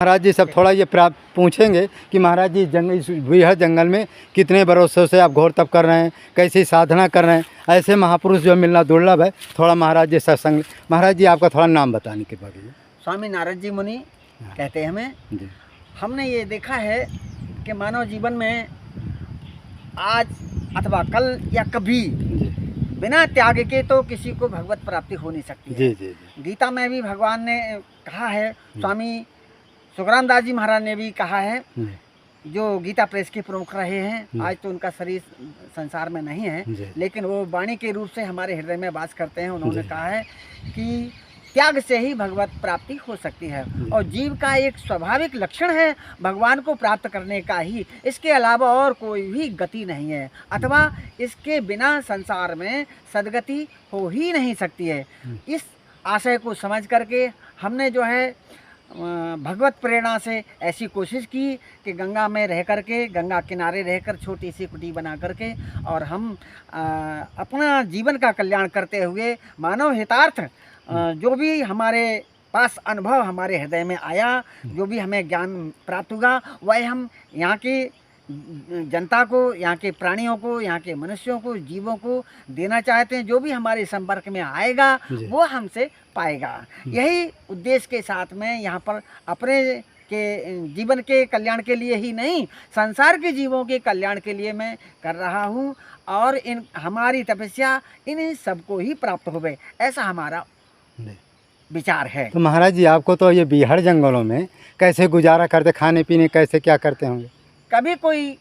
महाराज जी सब थोड़ा ये पूछेंगे कि महाराज जी इस बृहद जंगल में कितने बरसों से आप घोर तप कर रहे हैं, कैसी साधना कर रहे हैं। ऐसे महापुरुष जो मिलना दुर्लभ है। थोड़ा महाराज जी सत्संग, महाराज जी आपका थोड़ा नाम बताने के बाद। स्वामी नारद जी मुनि कहते हैं हमें जी। हमने ये देखा है कि मानव जीवन में आज अथवा कल या कभी बिना त्याग के तो किसी को भगवत प्राप्ति हो नहीं सकती है। जी जी जी। गीता में भी भगवान ने कहा है, स्वामी सुखराम दास जी महाराज ने भी कहा है, जो गीता प्रेस के प्रमुख रहे हैं। आज तो उनका शरीर संसार में नहीं है, लेकिन वो वाणी के रूप से हमारे हृदय में वास करते हैं। उन्होंने कहा है कि त्याग से ही भगवत प्राप्ति हो सकती है और जीव का एक स्वाभाविक लक्षण है भगवान को प्राप्त करने का ही, इसके अलावा और कोई भी गति नहीं है, अथवा इसके बिना संसार में सद्गति हो ही नहीं सकती है। इस आशय को समझ करके हमने जो है भगवत प्रेरणा से ऐसी कोशिश की कि गंगा में रह करके, गंगा किनारे रहकर छोटी सी कुटी बना करके और हम अपना जीवन का कल्याण करते हुए मानव हितार्थ जो भी हमारे पास अनुभव हमारे हृदय में आया, जो भी हमें ज्ञान प्राप्त हुआ, वह हम यहाँ की जनता को, यहाँ के प्राणियों को, यहाँ के मनुष्यों को, जीवों को देना चाहते हैं। जो भी हमारे संपर्क में आएगा वो हमसे पाएगा। यही उद्देश्य के साथ में यहाँ पर अपने के जीवन के कल्याण के लिए ही नहीं, संसार के जीवों के कल्याण के लिए मैं कर रहा हूँ और इन हमारी तपस्या इन सबको ही प्राप्त होवे, ऐसा हमारा विचार है। तो महाराज जी आपको तो ये बिहार जंगलों में कैसे गुजारा करते, खाने पीने कैसे क्या करते होंगे? कभी कोई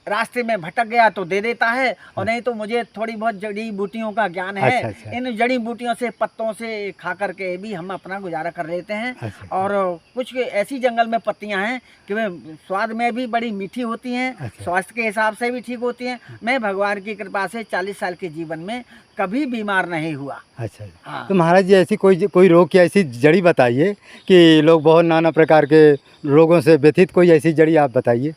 रास्ते में भटक गया तो दे देता है, और नहीं तो मुझे थोड़ी बहुत जड़ी बूटियों का ज्ञान है। अच्छा। इन जड़ी बूटियों से, पत्तों से खा करके भी हम अपना गुजारा कर लेते हैं। अच्छा। और कुछ ऐसी जंगल में पत्तियां हैं कि वे स्वाद में भी बड़ी मीठी होती हैं। अच्छा। स्वास्थ्य के हिसाब से भी ठीक होती हैं। मैं भगवान की कृपा से 40 साल के जीवन में कभी बीमार नहीं हुआ। अच्छा। हाँ। तो महाराज जी ऐसी कोई रोग की ऐसी जड़ी बताइए कि लोग बहुत नाना प्रकार के रोगों से व्यथित, कोई ऐसी जड़ी आप बताइए।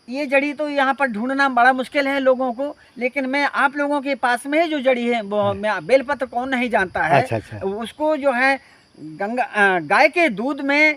ये जड़ी तो यहाँ पर ढूंढना बड़ा मुश्किल है लोगों को, लेकिन मैं आप लोगों के पास में जो जड़ी है वो मैं बेलपत्र कौन नहीं जानता है। अच्छा। उसको जो है गाय के दूध में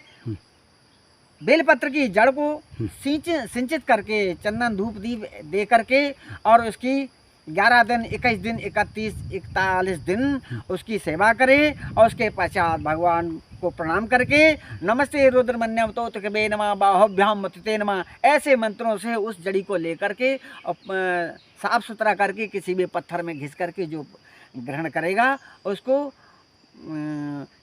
बेलपत्र की जड़ को सिंचित करके चंदन धूप दीप दे करके और उसकी 11 दिन, 21 दिन, 31, 41 दिन उसकी सेवा करें और उसके पश्चात भगवान को प्रणाम करके नमस्ते रुद्रमन्यम तो तकबे नमः बाहुभ्याम मतिते नमः ऐसे मंत्रों से उस जड़ी को लेकर के साफ सुथरा करके किसी भी पत्थर में घिस करके जो ग्रहण करेगा उसको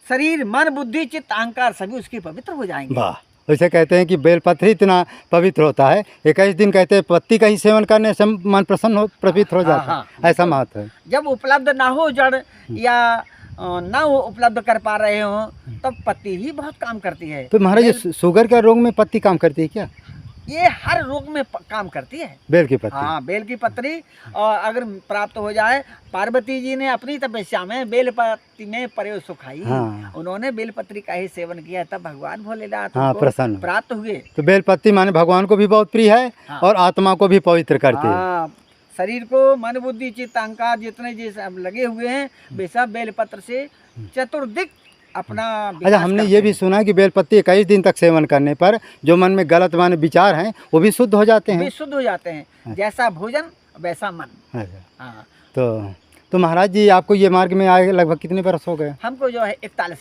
शरीर, मन, बुद्धि, चित्त, अहंकार सभी उसकी पवित्र हो जाएंगे। वाह। वैसे कहते हैं कि बेलपत्र इतना पवित्र होता है, 21 दिन कहते हैं पत्ती का ही सेवन करने से मन प्रसन्न हो, पवित्र हो जाता है। ऐसा महत्व है। जब उपलब्ध ना हो जड़ या ना हो उपलब्ध कर पा रहे हो तब पत्ती ही बहुत काम करती है। तो महाराज शुगर का रोग में पत्ती काम करती है क्या? ये हर रोग में काम करती है, बेल की पत्ती। हाँ, बेल की पत्री। और अगर प्राप्त हो जाए, पार्वती जी ने अपनी तपस्या में बेल पत्ती में प्रयोग सुखाई। हाँ। उन्होंने बेल पत्री का ही सेवन किया, तब भगवान भोलेनाथ प्रसन्न प्राप्त हुए। तो बेल पत्ती माने भगवान को भी बहुत प्रिय है। हाँ। और आत्मा को भी पवित्र करती है। शरीर को, मन, बुद्धि, चित्त, अहंकार जितने जैसे लगे हुए हैं वे सब बेलपत्र से चतुर्दिक अपना। अच्छा, हमने ये भी सुना है कि बेलपत्ती 21 दिन तक सेवन करने पर जो मन में गलत माने विचार हैं वो भी शुद्ध हो जाते हैं। भी शुद्ध हो जाते हैं। जैसा भोजन वैसा मन। अच्छा। हाँ। तो महाराज जी आपको ये मार्ग में आए लगभग कितने बरस हो गए? हमको जो है 41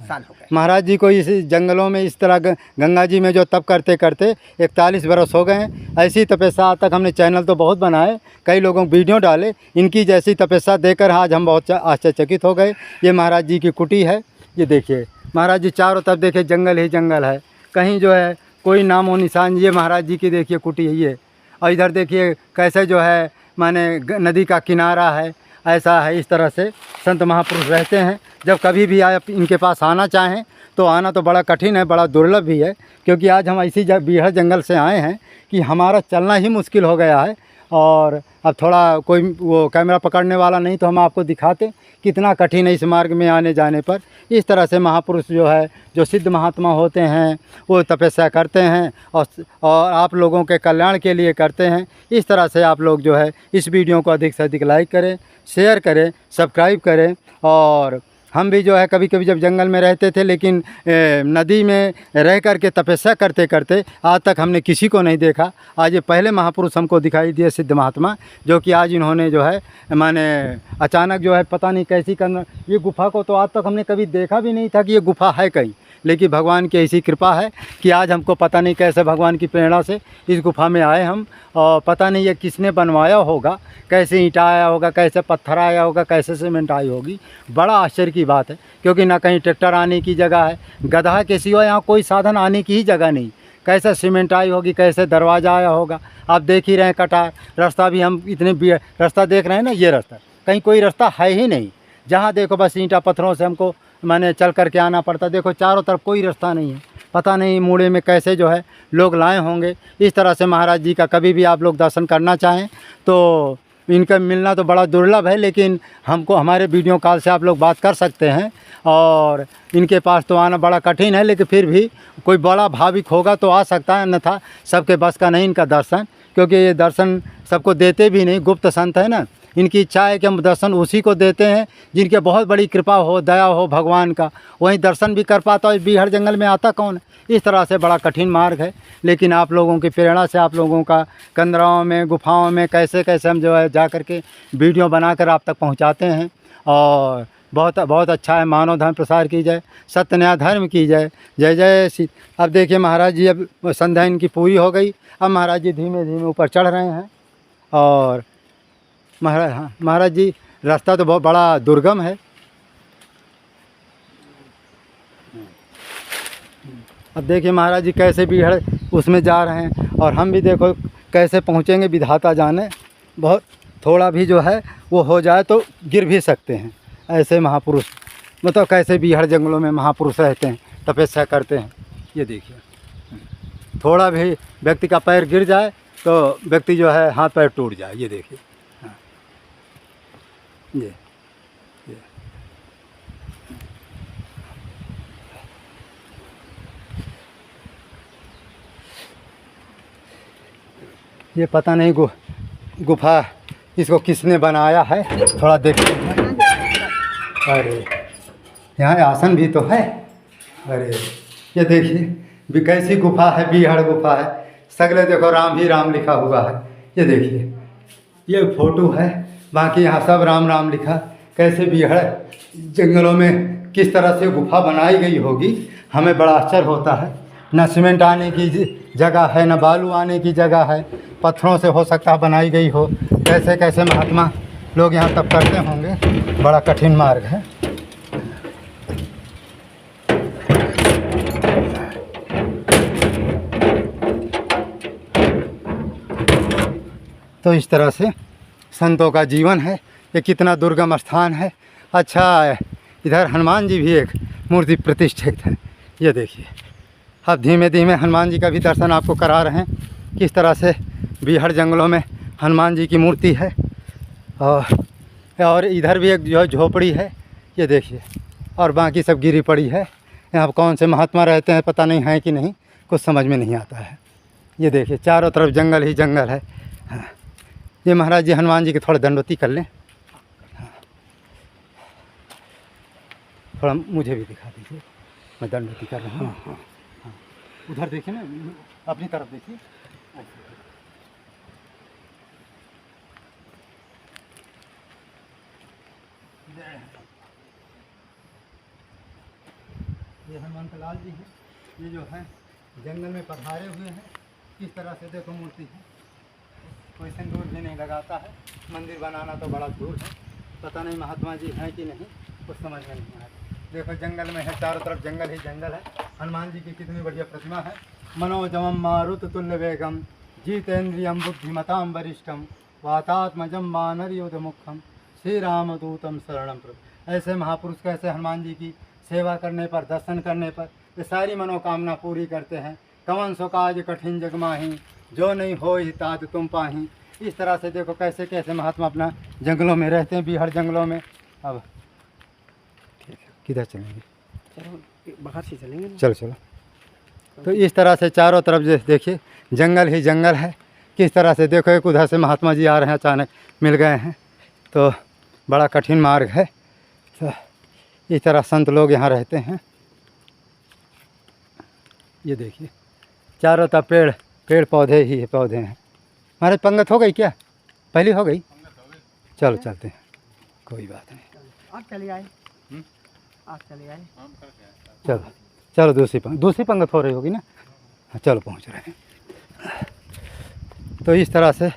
साल हो गए। महाराज जी को इस जंगलों में इस तरह गंगा जी में जो तप करते करते 41 बरस हो गए हैं। ऐसी तपस्या आज तक हमने चैनल तो बहुत बनाए, कई लोगों को वीडियो डाले, इनकी जैसी तपस्या देखकर आज हम बहुत आश्चर्यचकित हो गए। ये महाराज जी की कुटी है, ये देखिए महाराज जी चारों तरफ देखिए जंगल ही जंगल है, कहीं जो है कोई नामो निशान। ये महाराज जी की देखिए कुटी है ये, और इधर देखिए कैसे जो है माने नदी का किनारा है, ऐसा है। इस तरह से संत महापुरुष रहते हैं। जब कभी भी आप इनके पास आना चाहें तो आना तो बड़ा कठिन है, बड़ा दुर्लभ भी है, क्योंकि आज हम ऐसी बिहार जंगल से आए हैं कि हमारा चलना ही मुश्किल हो गया है। और अब थोड़ा कोई वो कैमरा पकड़ने वाला नहीं तो हम आपको दिखाते कितना कठिन है इस मार्ग में आने जाने पर। इस तरह से महापुरुष जो है, जो सिद्ध महात्मा होते हैं, वो तपस्या करते हैं और आप लोगों के कल्याण के लिए करते हैं। इस तरह से आप लोग जो है इस वीडियो को अधिक से अधिक लाइक करें, शेयर करें, सब्सक्राइब करें और हम भी जो है कभी कभी जब जंगल में रहते थे, लेकिन नदी में रह कर के तपस्या करते करते आज तक हमने किसी को नहीं देखा। आज ये पहले महापुरुष हमको दिखाई दिए, सिद्ध महात्मा, जो कि आज इन्होंने जो है माने अचानक जो है पता नहीं कैसी करना, ये गुफ़ा को तो आज तक हमने कभी देखा भी नहीं था कि ये गुफ़ा है कहीं, लेकिन भगवान की ऐसी कृपा है कि आज हमको पता नहीं कैसे भगवान की प्रेरणा से इस गुफ़ा में आए हम। और पता नहीं ये किसने बनवाया होगा, कैसे ईंटा आया होगा, कैसे पत्थर आया होगा, कैसे सीमेंट आई होगी। बड़ा आश्चर्य की बात है, क्योंकि ना कहीं ट्रैक्टर आने की जगह है, गधा के सिवा यहाँ कोई साधन आने की ही जगह नहीं। कैसे सीमेंट आई होगी, कैसे दरवाज़ा आया होगा। आप देख ही रहे हैं कटार रास्ता भी, हम इतने रास्ता देख रहे हैं ना, ये रास्ता कहीं कोई रास्ता है ही नहीं। जहाँ देखो बस ईंटा पत्थरों से हमको माने चल करके आना पड़ता। देखो चारों तरफ कोई रास्ता नहीं है, पता नहीं मूड़े में कैसे जो है लोग लाए होंगे। इस तरह से महाराज जी का कभी भी आप लोग दर्शन करना चाहें तो इनका मिलना तो बड़ा दुर्लभ है, लेकिन हमको हमारे वीडियो कॉल से आप लोग बात कर सकते हैं। और इनके पास तो आना बड़ा कठिन है, लेकिन फिर भी कोई बड़ा भाविक होगा तो आ सकता है, अन्यथा सबके बस का नहीं इनका दर्शन, क्योंकि ये दर्शन सबको देते भी नहीं। गुप्त संत है ना, इनकी इच्छा है कि हम दर्शन उसी को देते हैं जिनके बहुत बड़ी कृपा हो, दया हो भगवान का, वहीं दर्शन भी कर पाता है। बीहड़ जंगल में आता कौन है? इस तरह से बड़ा कठिन मार्ग है, लेकिन आप लोगों की प्रेरणा से, आप लोगों का कंदराओं में, गुफाओं में कैसे कैसे हम जो है जा कर के वीडियो बनाकर आप तक पहुंचाते हैं। और बहुत बहुत अच्छा है। मानव धर्म प्रसार की जाए, सत्य न्याय धर्म की जाए। जय जय श्री। अब देखिए महाराज जी, अब संध्या इनकी पूरी हो गई। अब महाराज जी धीमे धीमे ऊपर चढ़ रहे हैं। और महाराज जी रास्ता तो बहुत बड़ा दुर्गम है। अब देखिए महाराज जी कैसे बीहड़ उसमें जा रहे हैं, और हम भी देखो कैसे पहुँचेंगे, विधाता जाने। बहुत थोड़ा भी जो है वो हो जाए तो गिर भी सकते हैं। ऐसे महापुरुष मतलब कैसे बीहड़ जंगलों में महापुरुष रहते हैं, तपस्या करते हैं। ये देखिए, थोड़ा भी व्यक्ति का पैर गिर जाए तो व्यक्ति जो है हाथ पैर टूट जाए। ये देखिए, हाँ, ये ये पता नहीं गुफा इसको किसने बनाया है, थोड़ा देखते हैं। अरे यहाँ आसन भी तो है। अरे ये देखिए भी कैसी गुफा है, बीहड़ गुफा है। सगले देखो राम ही राम लिखा हुआ है। ये देखिए, ये फोटो है, बाकी यहाँ सब राम राम लिखा। कैसे बीहड़ जंगलों में किस तरह से गुफा बनाई गई होगी, हमें बड़ा आश्चर्य होता है। न सीमेंट आने की जगह है, न बालू आने की जगह है, पत्थरों से हो सकता है बनाई गई हो। कैसे कैसे महात्मा लोग यहाँ तप करते होंगे, बड़ा कठिन मार्ग है। तो इस तरह से संतों का जीवन है। ये कितना दुर्गम स्थान है। अच्छा, इधर हनुमान जी भी एक मूर्ति प्रतिष्ठित है। ये देखिए, अब धीमे धीमे हनुमान जी का भी दर्शन आपको करा रहे हैं। किस तरह से बीहड़ जंगलों में हनुमान जी की मूर्ति है। और इधर भी एक जो है झोपड़ी है। ये देखिए, और बाकी सब गिरी पड़ी है। यहाँ पर कौन से महात्मा रहते हैं पता नहीं है कि नहीं, कुछ समझ में नहीं आता है। ये देखिए, चारों तरफ जंगल ही जंगल है। हाँ, ये महाराज जी हनुमान जी के थोड़ा दंडोती कर लें। हाँ, थोड़ा मुझे भी दिखा दीजिए, मैं दंडोती कर रहा हूँ। हाँ, हाँ, उधर देखिए ना, अपनी तरफ देखिए। ये हनुमंत लाल जी हैं, ये जो है जंगल में पधारे हुए हैं। किस तरह से देखो मूर्ति है, कोई सिंदूर भी नहीं लगाता है। मंदिर बनाना तो बड़ा दूर है, पता नहीं महात्मा जी हैं कि नहीं, कुछ समझ में नहीं आया। देखो जंगल में है, चारों तरफ जंगल ही जंगल है। हनुमान जी की कितनी बढ़िया प्रतिमा है। मनोजवम मारुत तुल्य वेगम जितेन्द्रियम बुद्धिमताम वरिष्ठम वातात्मजम वानर योध मुखम श्री रामदूतम शरणम प्रभु। ऐसे महापुरुष कैसे हनुमान जी की सेवा करने पर, दर्शन करने पर ये सारी मनोकामना पूरी करते हैं। कवन सो काज कठिन जग माही, जो नहीं हो तात तुम पाही। इस तरह से देखो कैसे कैसे महात्मा अपना जंगलों में रहते हैं, बीहड़ जंगलों में। अब ठीक है, किधर चलेंगे? चलो बाहर से चलेंगे ना। चलो चलो। तो इस तरह से चारों तरफ जो देखिए जंगल ही जंगल है। किस तरह से देखो, एक उधर से महात्मा जी आ रहे हैं, अचानक मिल गए हैं, तो बड़ा कठिन मार्ग है। तो इस तरह संत लोग यहाँ रहते हैं। ये देखिए चारों तरफ पेड़ पेड़ पौधे ही पौधे हैं। हमारे पंगत हो गई क्या? पहली हो गई? चलो चलते हैं, कोई बात नहीं। आप चले आए, आप चले आए। चलो चलो दूसरी पंगत हो रही होगी ना। हाँ, चलो पहुँच रहे हैं। तो इस तरह से